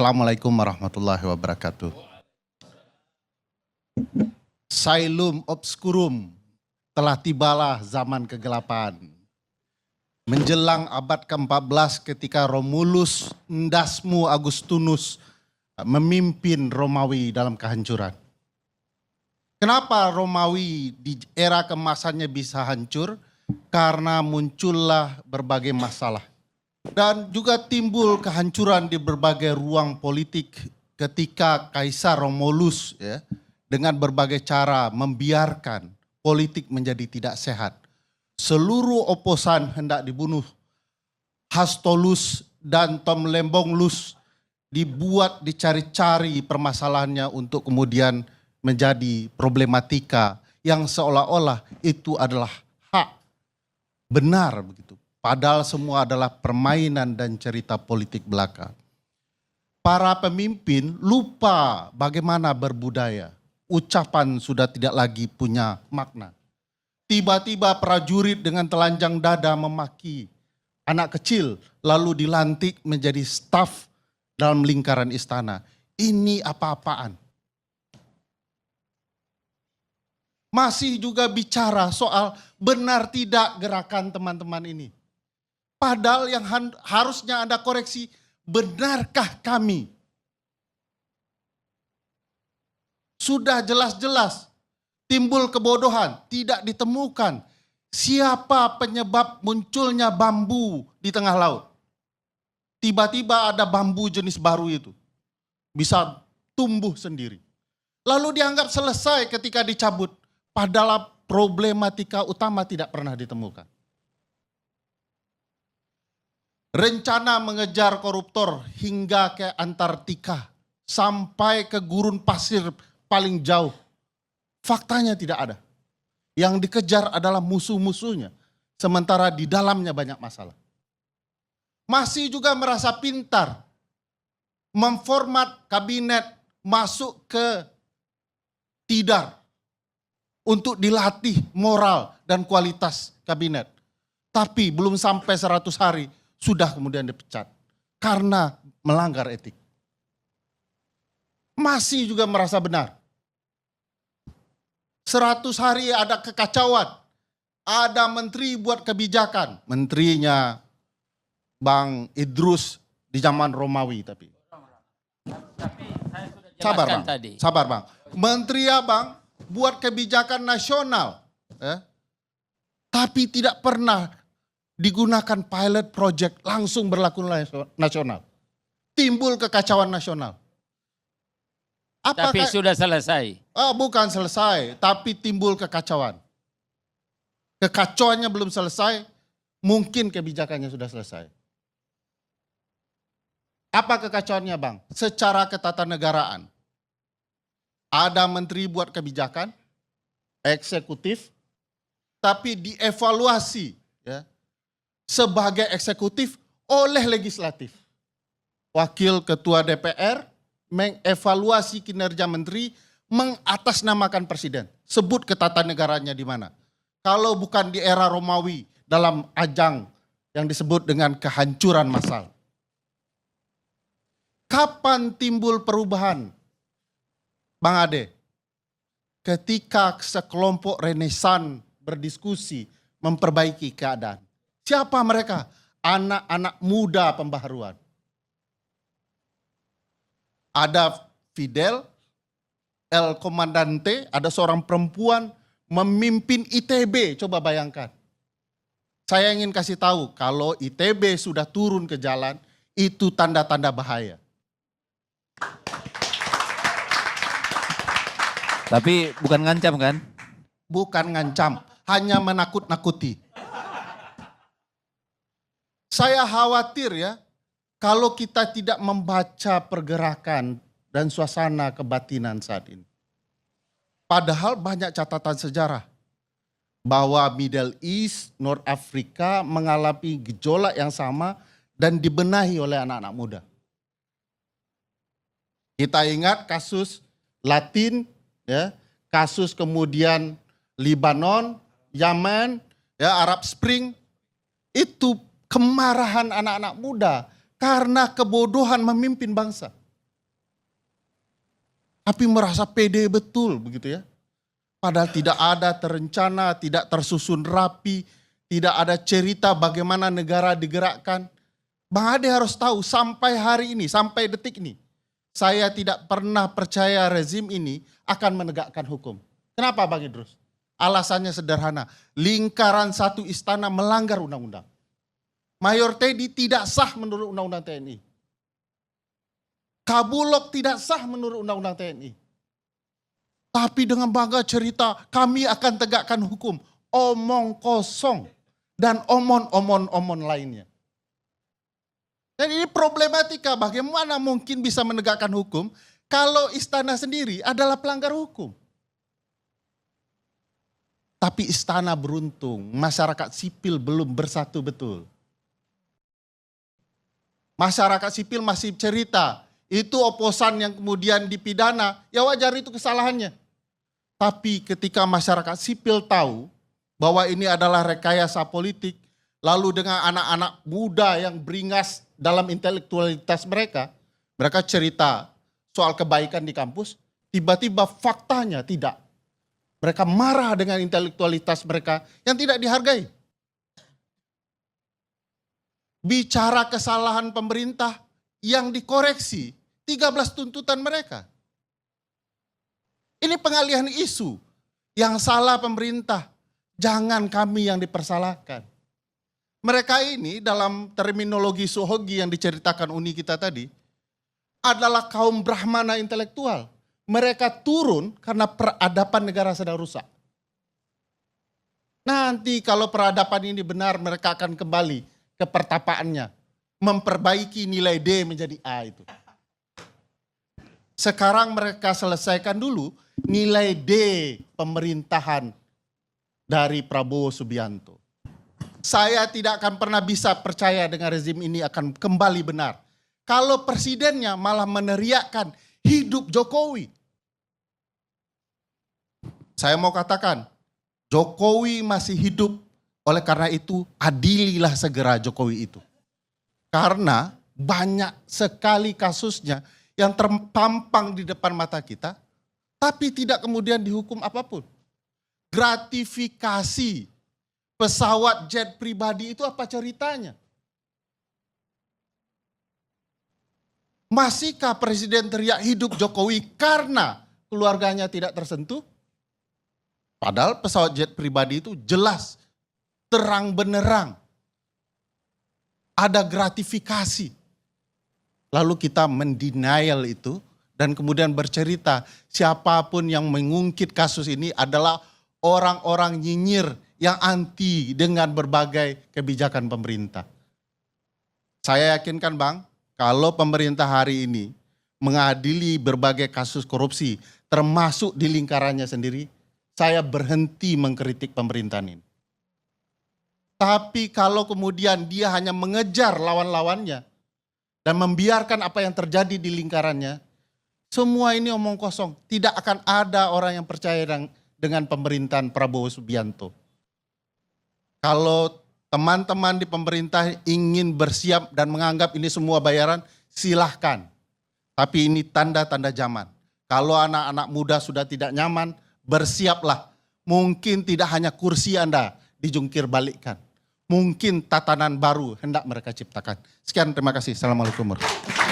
Assalamualaikum warahmatullahi wabarakatuh. Sailum obscurum, telah tibalah zaman kegelapan. Menjelang abad ke-14 ketika Romulus Ndasmu Augustinus memimpin Romawi dalam kehancuran. Kenapa Romawi di era keemasannya bisa hancur? Karena muncullah berbagai masalah. Dan juga timbul kehancuran di berbagai ruang politik ketika Kaisar Romulus dengan berbagai cara membiarkan politik menjadi tidak sehat. Seluruh oposan hendak dibunuh. Hastolus dan Tomlembonglus dibuat dicari-cari permasalahannya untuk kemudian menjadi problematika yang seolah-olah itu adalah hak benar begitu. Padahal semua adalah permainan dan cerita politik belaka. Para pemimpin lupa bagaimana berbudaya. Ucapan sudah tidak lagi punya makna. Tiba-tiba prajurit dengan telanjang dada memaki anak kecil lalu dilantik menjadi staf dalam lingkaran istana. Ini apa-apaan? Masih juga bicara soal benar tidak gerakan teman-teman ini. Padahal yang harusnya Anda koreksi, benarkah kami? Sudah jelas-jelas timbul kebodohan, tidak ditemukan siapa penyebab munculnya bambu di tengah laut. Tiba-tiba ada bambu jenis baru itu, bisa tumbuh sendiri. Lalu dianggap selesai ketika dicabut, padahal problematika utama tidak pernah ditemukan. Rencana mengejar koruptor hingga ke Antartika, sampai ke gurun pasir paling jauh. Faktanya tidak ada. Yang dikejar adalah musuh-musuhnya. Sementara di dalamnya banyak masalah. Masih juga merasa pintar. Memformat kabinet masuk ke tidar. Untuk dilatih moral dan kualitas kabinet. Tapi belum sampai 100 hari sudah kemudian dipecat. Karena melanggar etik. Masih juga merasa benar. 100 hari ada kekacauan. Ada menteri buat kebijakan. Menterinya Bang Idrus di zaman Romawi tapi. Saya sudah Sabar jelaskan Bang, tadi. sabar Bang. Menteri Abang buat kebijakan nasional. Tapi tidak pernah digunakan pilot project langsung berlaku nasional. Timbul kekacauan nasional. Tapi sudah selesai. Bukan selesai, tapi timbul kekacauan. Kekacauannya belum selesai, mungkin kebijakannya sudah selesai. Apa kekacauannya Bang? Secara ketatanegaraan. Ada menteri buat kebijakan, eksekutif, tapi dievaluasi sebagai eksekutif oleh legislatif. Wakil ketua DPR mengevaluasi kinerja menteri, mengatasnamakan presiden. Sebut ketatanegaranya di mana. Kalau bukan di era Romawi dalam ajang yang disebut dengan kehancuran massal. Kapan timbul perubahan? Bang Ade, ketika sekelompok renesan berdiskusi memperbaiki keadaan. Siapa mereka? Anak-anak muda pembaharuan. Ada Fidel, El Comandante, ada seorang perempuan memimpin ITB, coba bayangkan. Saya ingin kasih tahu, kalau ITB sudah turun ke jalan, itu tanda-tanda bahaya. Tapi bukan ngancam kan? Bukan ngancam, hanya menakut-nakuti. Saya khawatir kalau kita tidak membaca pergerakan dan suasana kebatinan saat ini. Padahal banyak catatan sejarah bahwa Middle East, North Africa mengalami gejolak yang sama dan dibenahi oleh anak-anak muda. Kita ingat kasus Latin, kasus kemudian Libanon, Yaman, Arab Spring, itu kemarahan anak-anak muda karena kebodohan memimpin bangsa. Tapi merasa pede betul begitu ya. Padahal tidak ada terencana, tidak tersusun rapi, tidak ada cerita bagaimana negara digerakkan. Bang Ade harus tahu sampai hari ini, sampai detik ini, saya tidak pernah percaya rezim ini akan menegakkan hukum. Kenapa Bang Idrus? Alasannya sederhana, lingkaran satu istana melanggar undang-undang. Mayor Teddy tidak sah menurut undang-undang TNI. Kabulok tidak sah menurut undang-undang TNI. Tapi dengan bangga cerita kami akan tegakkan hukum. Omong kosong dan omon lainnya. Dan ini problematika bagaimana mungkin bisa menegakkan hukum kalau istana sendiri adalah pelanggar hukum. Tapi istana beruntung, masyarakat sipil belum bersatu betul. Masyarakat sipil masih cerita, itu oposan yang kemudian dipidana, ya wajar itu kesalahannya. Tapi ketika masyarakat sipil tahu bahwa ini adalah rekayasa politik, lalu dengan anak-anak muda yang beringas dalam intelektualitas mereka, mereka cerita soal kebaikan di kampus, tiba-tiba faktanya tidak. Mereka marah dengan intelektualitas mereka yang tidak dihargai. Bicara kesalahan pemerintah yang dikoreksi, 13 tuntutan mereka. Ini pengalihan isu. Yang salah pemerintah, jangan kami yang dipersalahkan. Mereka ini dalam terminologi Sohogi yang diceritakan Uni kita tadi, adalah kaum Brahmana intelektual. Mereka turun karena peradaban negara sedang rusak. Nanti kalau peradaban ini benar, mereka akan kembali ke pertapaannya. Memperbaiki nilai D menjadi A itu. Sekarang mereka selesaikan dulu nilai D pemerintahan dari Prabowo Subianto. Saya tidak akan pernah bisa percaya dengan rezim ini akan kembali benar. Kalau presidennya malah meneriakkan hidup Jokowi. Saya mau katakan, Jokowi masih hidup, oleh karena itu adililah segera Jokowi itu. Karena banyak sekali kasusnya yang terpampang di depan mata kita, tapi tidak kemudian dihukum apapun. Gratifikasi pesawat jet pribadi itu apa ceritanya? Masihkah presiden teriak hidup Jokowi karena keluarganya tidak tersentuh? Padahal pesawat jet pribadi itu jelas, terang benerang. Ada gratifikasi. Lalu kita mendenial itu dan kemudian bercerita siapapun yang mengungkit kasus ini adalah orang-orang nyinyir yang anti dengan berbagai kebijakan pemerintah. Saya yakinkan Bang, kalau pemerintah hari ini mengadili berbagai kasus korupsi, termasuk di lingkarannya sendiri, saya berhenti mengkritik pemerintahan ini. Tapi kalau kemudian dia hanya mengejar lawan-lawannya dan membiarkan apa yang terjadi di lingkarannya, semua ini omong kosong. Tidak akan ada orang yang percaya dengan pemerintahan Prabowo Subianto. Kalau teman-teman di pemerintah ingin bersiap dan menganggap ini semua bayaran, silahkan. Tapi ini tanda-tanda zaman. Kalau anak-anak muda sudah tidak nyaman, bersiaplah. Mungkin tidak hanya kursi Anda dijungkir balikkan. Mungkin tatanan baru hendak mereka ciptakan. Sekian, terima kasih. Assalamualaikum warahmatullahi wabarakatuh.